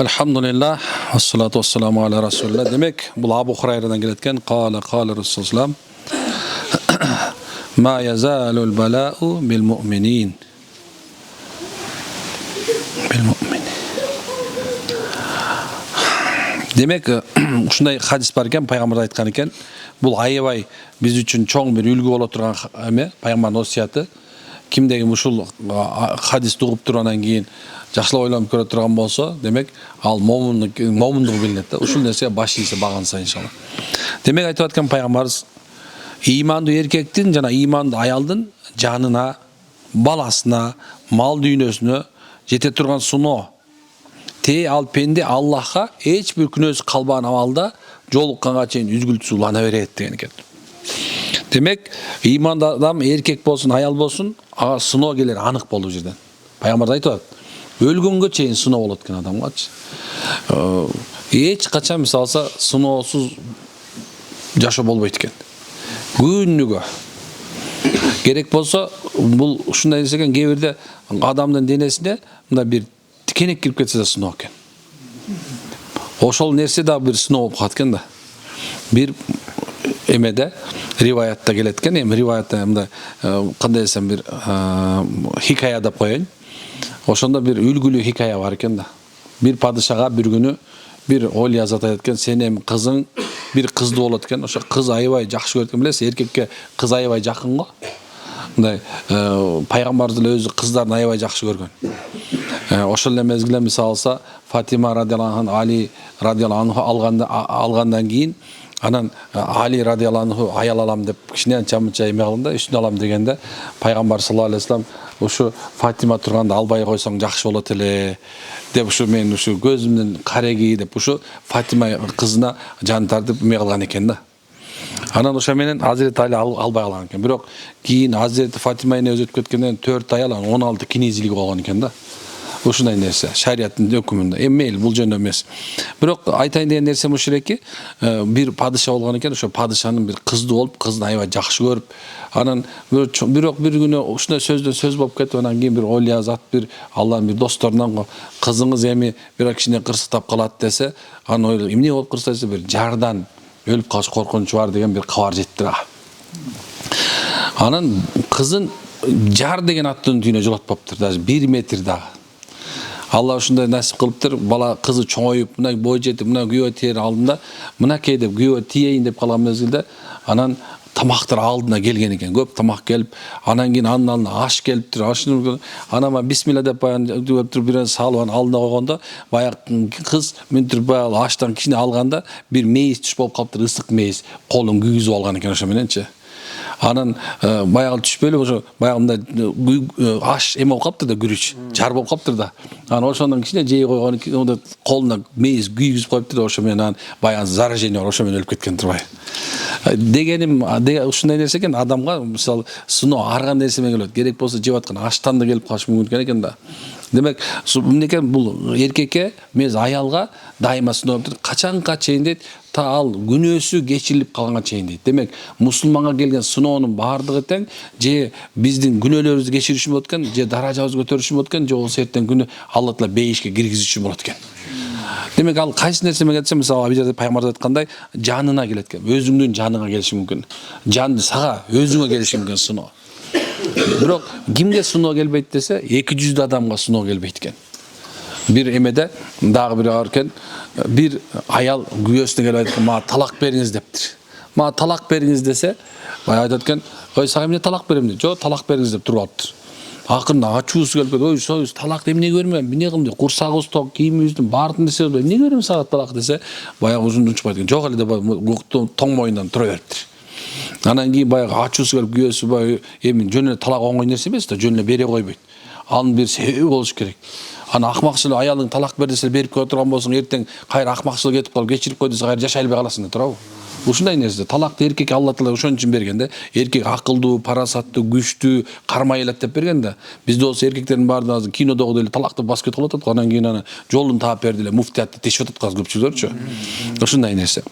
Elhamdülillah, vessalatu vesselamu ala Resulullah. Demek bu Abu Hurayre'den geletken kâle Resulullah ma yazalul belâ'u bil mu'minin Demek şunday hadis barken Peygamber aytkan eken bu aябай biz üçün çoğ bir ülgü bola turgan эме Peygamber'in osiyatı. Kimdegi ушул hadis тугуп тургандан кийин жакшылап ойлонуп көрө турган болсо, демек ал момундугу билинет да. Ушул нерсе баш ийсе баганса иншалла. Демек айтып аткан пайгамбарыбыз имандуу эркектин жана имандуу аялдын жанына, баласына, мал дүйнөсүнө жете турган суноо. Ал пенде Аллахка эч бир күнөөсү калбаган абалда жолукканга чейин үзгүлтүсүз улана берет деген экен. Demek iman adam erkek bolsun, ayal bolsun, sınoo gelir anık bolu жерден. Peygamber aytып, өлгөнгө чейин сыноо болот экен адамгачы. Эч качан мисалса сыноосуз жашоо болбойт экен. Күнүгө. Керек болсо бул ушундай нерсе экен, кээ бирде адамдын денесине мындай бир тикенек кирип кетсе да сыноо экен. Ошол нерсе да бир сыноо болуп калат экен да. Бир эмеде риваятта келеткен, риваятта мындай кандай десем бир хикая деп коеюн. Ошондо бир үлгүлүү хикая бар экен да. Бир падышага бир күнү бир Олия зат айткан, сенин кызың бир кыздуу болот экен. Ошо кыз аябай жакшы көрөт экен, билесиз, эркекке кыз аябай жакын го. Мындай пайгамбар деле өзү кыздарын аябай жакшы көргөн. Ошол эле мезгилде мисалы алса, Фатима радиаллаху анха, Али радиаллаху анху алгандан кийин анан Али радиаллаху анху аял алам деп кичине анча эме кылганда, үстүнө алам дегенде пайгамбар саллаллаху алейхи вассалам ушу Фатима турганда албай койсоң жакшы болот эле деп ушу мен ушу көзүмдүн кареги деп ушу Фатима кызына жан тартып эме кылган экен да. Анан ошо менен Азирет Али албай калган экен. Бирок кийин Азирет Фатима эне өзөтүп кеткенден 4 аял, 16 кинизилиги болгон экен да. Ушундай нерсе шариаттын өкүмүндө. Мейли бул жөнүндө эмес. Бирок айтайын деген нерсем ушул эки, бир падыша болгон экен, ошо падышанын бир кыздуу болуп, кызын аябай жакшы көрүп, анан бирок бир күнү ушундай сөздөн сөз болуп кетип, анан кийин бир Олия зат бир Алланын бир досторунан кызыңыз эми бир кичине кырсыктап калат десе, анан ойлойт, эмне болуп кырсыктап десе, бир жардан өлүп калыш коркунучу бар деген бир кабар жетти да. Анан кызын жар деген аттын түйүнө жолотпоптур, даже 1 метр дагы. Алла ушундай насип кылыптыр, бала кызы чоңоюп, мына бой жетип, мына күйөө тиер алдында, мынакей деп күйөө тиейин деп калган мезгилде, анан тамактар алдына келген экен, көп тамак келип, анан кийин анын алдына аш келиптир, ашын анама бисмилла деп баягы бир салып алдына койгондо, баягы кыз мүнтүр баягы аштан кичине алганда бир мейиз түш болуп калыптыр, ысык мейиз, колун күйгүзүп алган экен ошо мененчи. Анан баягы түшпөй эле ошо баягы мындай аш эме болуп калыптыр да, күрүч, жар болуп калыптыр да. Анан ошондон кичине жей койгон, колуна мейиз күйгүзүп коюптур, ошо менен анан баягы заражение бар, ошо менен өлүп кеткен турбай. Дегеним ушундай нерсе экен, адамга мисалы сыноо ар кандай нерсе менен келет. Керек болсо жеп аткан аштан да келип калышы мүмкүн экен да. Демек, мынекен бул эркекке, мез аялга дайыма сыноо болуп, качанга чейин дейт, та ал күнөөсү кечирилип калганга чейин дейт. Демек, мусулманга келген сыноонун баардыгы тең, же биздин күнөөлөрүбүздү кечириш үчүн болот экен, же даражабызды көтөрүш үчүн болот экен, же болсо эртең күнү Алла Таала бейишке киргизиш үчүн болот экен. Демек, ал кайсы нерсе менен кетсе, мисалы Абижада пайгамбар айткандай, жанына келет экен, өзүңдүн жаныңа келиши мүмкүн. Жанды сага өзүңө келиши мүмкүн сыноо. Бирок кимге сыноо келбейт десе, 200 адамга сыноо келбейт экен. Бир эмеде дагы бир бар экен, бир аял күйөөсүнө келип айткан, мага талак бериңиз дептир. Мага талак бериңиз десе, баягы айтат экен, ой сага эмне талак берем дейт. Жок, талак бериңиз деп туруп алыптыр. Акырында ачуусу келип, ой союз талак эмне бермем, эмне кылдым дейт. Курсагыбыз ток, кийимибиздин баарын десе, эмне берем сага талак десе, баягы узун учпайт экен. Жок эле деп тоң моюндан тура бериптир. Анан кийин баягы ачуусу келип, күйөөсү баягы эми жөн эле талак оңой нерсе эмес да, жөн эле бере койбойт. Анын бир себеби болуш керек. Аны акмакчылык аялың талак бер десе берип кое турган болсоң, эртең кайра акмакчылык этип калып кечирип кой десе, кайра жашай албай каласың да, туурабы? Ушундай нерсе. Талакты эркек Алла Таала ошон үчүн берген да. Эркек акылдуу, парасаттуу, күчтүү, кармай элет деп берген да. Бизде болсо эркектердин баардыгы азыр кинодогу деле талакты басып кетип калып атат, анан кийин аны жолун таап берди эле муфтиятты тешип атат азыр көпчүлөрчү. Ушундай нерсе.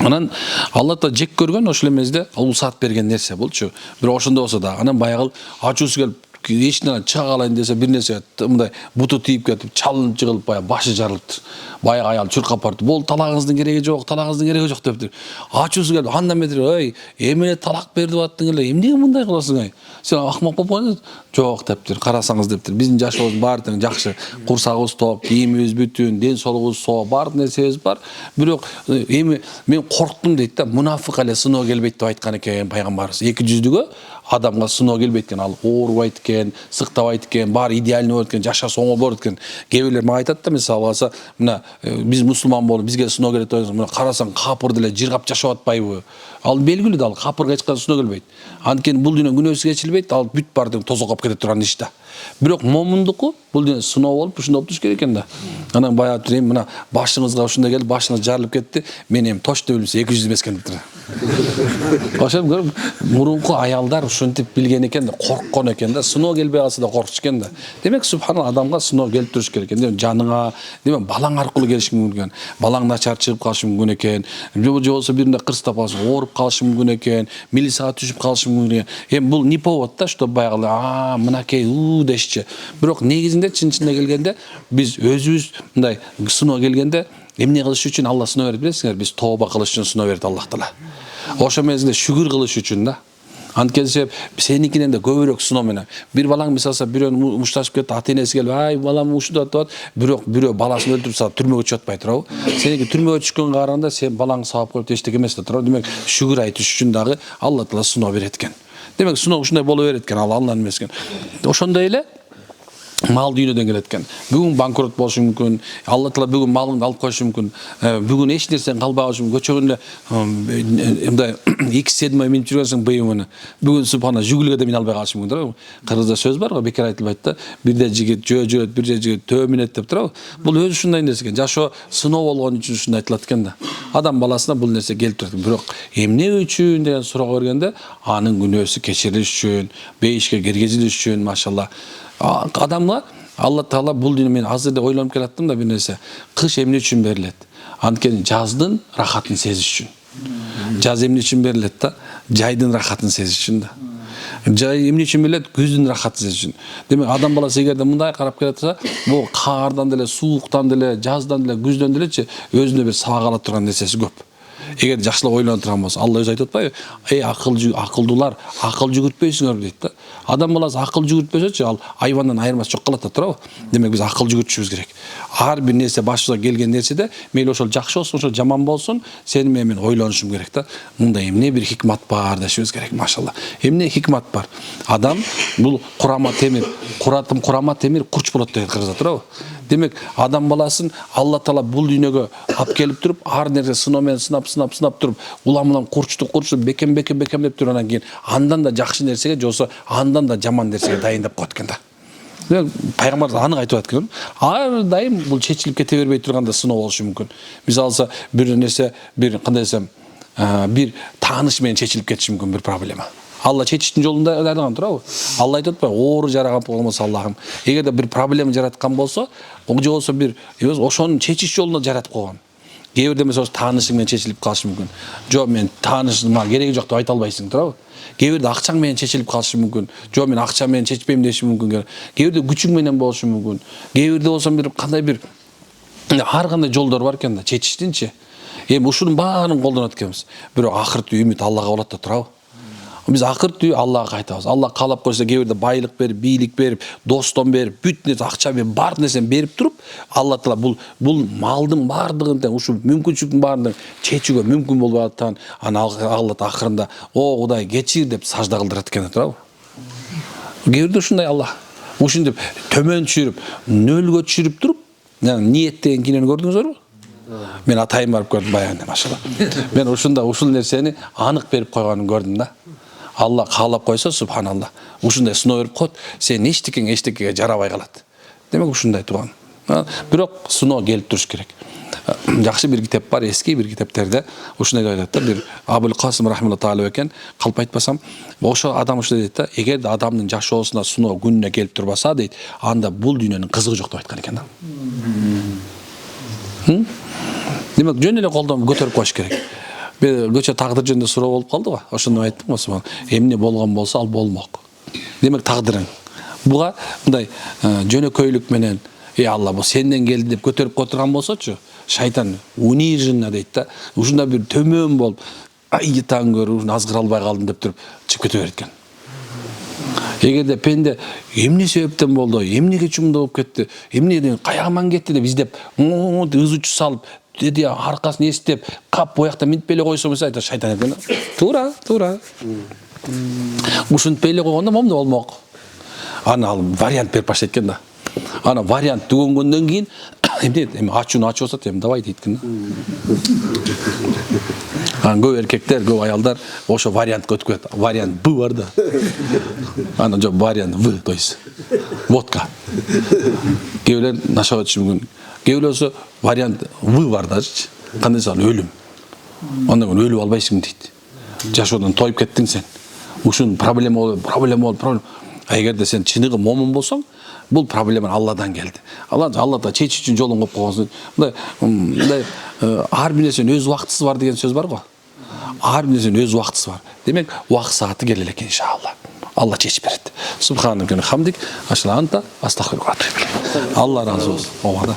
Анан Алла Таала жек көргөн ошол эмезде улсаат берген нерсе болчу. Бирок ошондо болсо да анан баягы ачуусу келип эшиктен чыга калайын десе бир нерсе мындай буту тийип кетип чалынып жыгылып баягы башы жарылыптыр. Баягы аял чуркап барып, "Бул талагыңыздын кереги жок, талагыңыздын кереги жок" дептир. Ачуусу келип, андан бетер, "Ой, эмне талак берип аттың эле, эмнеге мындай кыласың? Сен акмак болуп калдың?" "Жок" дептир. "Карасаңыз" дептир. "Биздин жашообуз баары тең жакшы. Курсагыбыз топ, кийимибиз бүтүн, ден соолугубуз соо, баардык нерсебиз бар. Бирок эми мен корктум" дейт да. "Мунафык эле сыноо келбейт" деп айткан экен пайгамбарыбыз. Эки жүздүгө адамга сыноо келбейт экен. Ал оорубайт экен, сыктабайт экен, баары идеальный болот экен, жашасы оңой болот экен. Кээ бирлер мага айтат да, мисалы алса, мына биз мусулман болуп, бизге сыноо келет деп, мына карасаң капыр деле жыргап жашап атпайбы? Ал белгилүү да, ал капырга эч кандай сыноо келбейт. Анткени бул дүйнө күнөөсү кечирилбейт, ал бүт баардыгы тозок алып кете турган иш да. Бирок момундуку бул дүйнө сыноо болуп, ушундай болуп туруш керек экен да. Анан баягы турайм, мына башыңызга ушундай келип, башыңыз жарылып кетти. Мен эми точно билсе 200 эмес экен дептир. Ошо көрүп, мурунку аялдар ушинтип билген экен да, корккон экен да, сыноо келбей калса да коркуш экен да. Демек субханалла, адамга сыноо келип туруш керек экен. Жаныңа, демек балаң аркылуу келиши мүмкүн. Балаң начар чыгып калышы мүмкүн экен. Же болбосо биринде кырстап калышы, ооруп калышы мүмкүн экен. Милицияга түшүп калышы мүмкүн экен. Эми бул не повод да, что баягы мынакей дешчи. Бирок негизинде чын-чынында келгенде биз өзүбүз мындай сыноо келгенде эмне кылыш үчүн Алла сыноо берет билесиңер? Биз тооба кылыш үчүн сыноо берет Аллах Таала. Ошо мезгилде шүгүр кылыш үчүн да. Анткени сеникинен да көбүрөөк сыноо менен. Бир балаң мисалса бирөөнү мушташып кетти, ата-энеси келип, "Ай, балам ушундай атат", бирок бирөө баласын өлтүрүп салып түрмөгө түшүп атпай турабы? Сеники түрмөгө түшкөнгө караганда сен балаңды сабап коюп эчтеке эмес да турабы? Демек шүгүр айтыш үчүн дагы Алла Таала сыноо берет экен. Демек сыноо ушундай боло берет экен, ал Алланын эмес экен. Ошондой эле мал дүйнөдөн келет экен. Бүгүн банкрот болушу мүмкүн. Алла Таала бүгүн малыңды алып коюшу мүмкүн. Бүгүн эч нерсең калбагышы мүмкүн. Көчөгөн эле мындай X7 минип жүргөнсүң БМВны. Бүгүн субхана жүгүлгө да мине албай калышы мүмкүн турабы? Кыргызда сөз бар го, бекер айтылбайт да. Бирде жигит жүрөт, бирде жигит төө минет деп турабы? Бул өзү ушундай нерсе экен. Жашоо сыноо болгон үчүн ушундай айтылат экен да. Адам баласына бул нерсе келип турат. Бирок эмне үчүн деген суроо бергенде, анын күнөөсү кечирилиш үчүн, бейишке киргизилиш үчүн, машалла. Адамга Алла Таала бул дүйнө, мен азыр да ойлонуп келаттым да бир нерсе. Кыш эмне үчүн берилет? Анткени жаздын рахатын сезиш үчүн. Жаз эмне үчүн берилет да? Жайдын рахатын сезиш үчүн да. Жай эмне үчүн берилет? Күздүн рахатын сезиш үчүн. Демек адам баласы эгерде мындай карап келатса, бул каардан деле, сууктан деле, жаздан деле, күздөн делечи өзүнө бир сабак ала турган нерсеси көп. Эгер жакшылап ойлонуп турган болсо, Алла өзү айтып атпайбы? "Эй акылдуулар, акыл жүгүртпөйсүңөр" дейт да. Адам баласы акыл жүгүртпөсөчү, ал айвандан айырмасы жок калат да турабы? Демек биз акыл жүгүртүшүбүз керек. Ар бир нерсе башыбызга келген нерседе, мейли ошол жакшы болсун, ошол жаман болсун, сени менен мен ойлонушум керек да. Мында эмне бир хикмат бар дешибиз керек, машалла. Эмне хикмат бар? Адам бул курама темир, курч болот деген кыргызда турабы? Демек адам баласын Алла Таала бул дүйнөгө алып келип туруп, ар нерсе сыноо менен сынап туруп, улам курчтуп бекем деп туруп, анан кийин андан да жакшы нерсеге, жосо андан да жаман нерсеге дайындап коет экен да. Демек пайгамбар анык айтып аткан. Ар дайым бул чечилип кете бербей турганда сыноо болушу мүмкүн. Мисалы бир нерсе, бир кандай десем, бир тааныш менен чечилип кетиши мүмкүн бир проблема. Алла чечиштин жолунда дайраган турабы? Алла айтып атпайбы? Оору жараган болмосо Аллахым. Эгерде бир проблема жараткан болсо, же болсо бир ошонун чечиш жолуна жаратып койгон. Кээ бирде мисалы таанышың менен чечилип калышы мүмкүн. Жок, мен таанышыма кереги жок деп айта албайсың турабы? Кээ бирде акчаң менен чечилип калышы мүмкүн. Жок, мен акча менен чечпейм деши мүмкүн. Кээ бирде күчүң менен болушу мүмкүн. Кээ бирде болсо бир кандай бир ар кандай жолдор бар экен да чечиштинчи. Эми ушунун баарын колдонот экенбиз. Бирок акырты үмүт Аллага болот да турабы? Биз акырты Аллага кайтабыз. Алла каалап койсо кээ бирде байлык берип, бийлик берип, достон берип, бүт нерсе акча берип, бар нерсени берип туруп, Алла Таала бул малдын баардыгын тең, ушу мүмкүнчүлүктүн баардыгын чечүүгө мүмкүн болбой атат. Аны Алла акырында, "О Кудай, кечир" деп сажда кылдырат экен турабы? Кээ бирде ушундай Алла. Ушинтип төмөн түшүрүп, нөлгө түшүрүп туруп, ниет деген кинени көрдүңүзбү? Мен атайым барып көрдүм баягы, машалла. Мен ушул нерсени анык берип койгонун көрдүм да. Алла каалап койсо, субханалла, ушундай сыноо берип коет, сен эчтекеге жарабай калат. Демек ушундай турган. Бирок сыноо келип туруш керек. Жакшы бир китеп бар, эски бир китептерде ушундай деп айтат да, бир Абул Касым рахмаллаху таала экен, калп айтпасам, ошо адам ушундай дейт да, эгерде адамдын жашоосуна сыноо күнүнө келип турбаса дейт, анда бул дүйнөнүн кызыгы жок деп айткан экен да. Демек жөн эле колдон көтөрүп коюш керек. Көчө тагдыр жөнүндө суроо болуп калды го. Ошону айттым го. Эмне болгон болсо ал болмок. Демек тагдырың. Буга мындай жөнөкөйлүк менен Алла бу сенден келди деп көтөрүп которган болсочу, шайтан униженно дейт да. Ушунда бир төмөн болуп, ай таң көрүп, азгыра албай калдым деп туруп чыгып кете берет экен. Эгерде пенде эмне себептен болду, эмнеге чумда болуп кетти, эмнеден каягаман кетти деп издеп, ыз учу салып, деди аркасын эстеп, кап боякта минтпей эле койсо болсо айтат шайтан экен. Туура. Ушинтпей эле койгондо момда болмок. Аны ал вариант берип баштайт экен да. Ана вариант түгөнгөндөн кийин эми ачууну ачып атат, эми давай дейт экен. Аны көп эркектер, көп аялдар ошо вариантка өтүп кетет. Вариант Б бар да. Ана жок, вариант В, то есть водка. Кээбилер нашап өтүшү мүмкүн. Кээбилер болсо вариант В бар да. Кандай сал өлүм. Андан кийин өлүп албайсың дейт. Жашоодон тоюп кеттиң сен. Ушун проблема болуп. Эгерде сен чыныгы момун болсоң, бул проблема Алладан келди. Аллада чечиш үчүн жолун коюп койгонсуң. Мындай ар бир нерсенин өз убактысы бар деген сөз бар го. Ар бир нерсенин өз убактысы бар. Демек, убакыт сааты келе элек иншалла. Алла чечип берет. Субханакка хамдик, ашла анта, астагфируллах. Алла разы болсун. Ооба да.